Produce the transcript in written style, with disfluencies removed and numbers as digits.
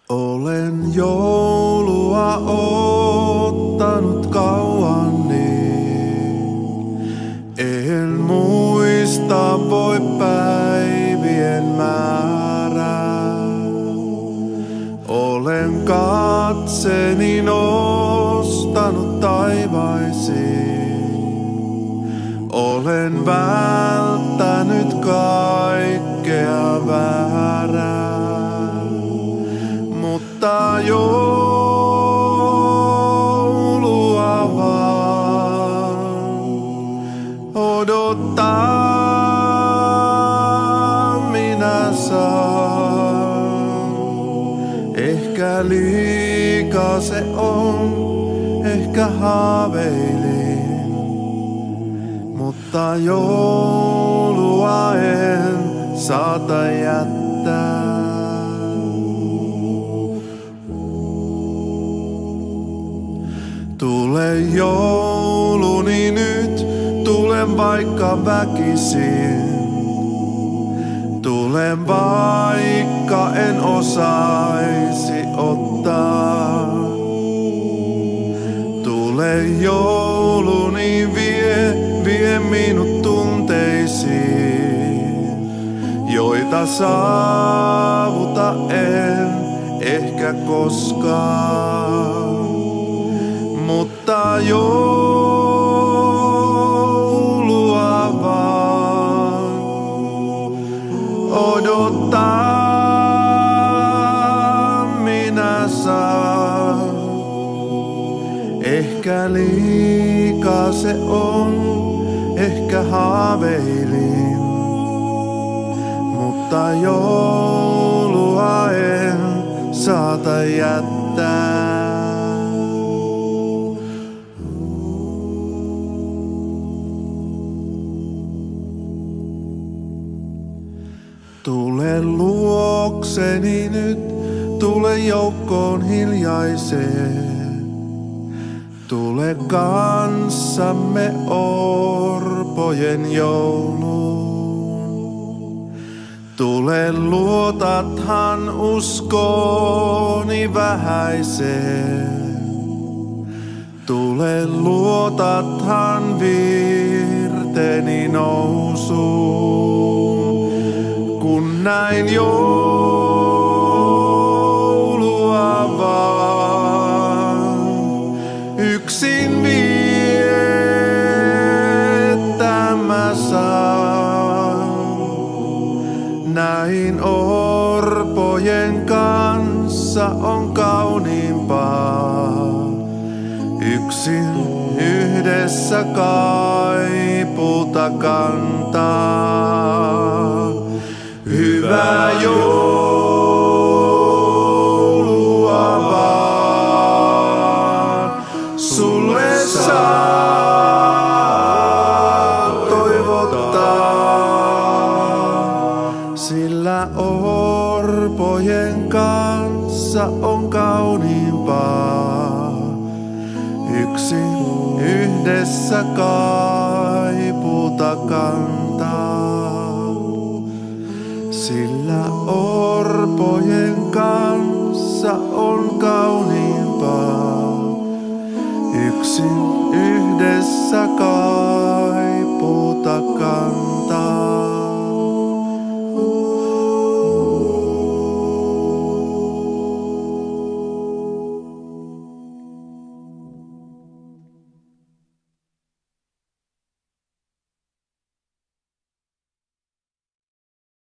Olen joulua odottanut kauan niin. En muista voi päivien määrää. Olen katseni nostanut taivaisiin. Olen välttänyt kaikkea väärää. Mutta joulua vaan odottaa minä saan. Ehkä liikaa se on, ehkä haaveilin, mutta joulua en saata jättää. Tule jouluni nyt, tulen vaikka väkisin. Tulen vaikka en osaisi ottaa. Tule jouluni, vie minut tunteisiin, joita saavuta en ehkä koskaan. Mutta joulua vaan odottaa minä saan. Ehkä liikaa se on, ehkä haaveilin, mutta joulua en saata jättää. Tule luokseni nyt, tule joukkoon hiljaiseen. Tule kanssamme orpojen jouluun. Tule luotathan uskoni vähäiseen. Tule luotathan virteni nousuun. Kun näin joulua vaan yksin viettämä saan. Näin orpojen kanssa on kauniimpaa. Yksin yhdessä kaipuuta kantaa. Hyvää joulua vaan sulle saa toivottaa, sillä orpojen kanssa on kauniimpaa. Yksin yhdessä kaipuuta kantaa. Sillä orpojen kanssa on kauniimpaa. Yksin yhdessä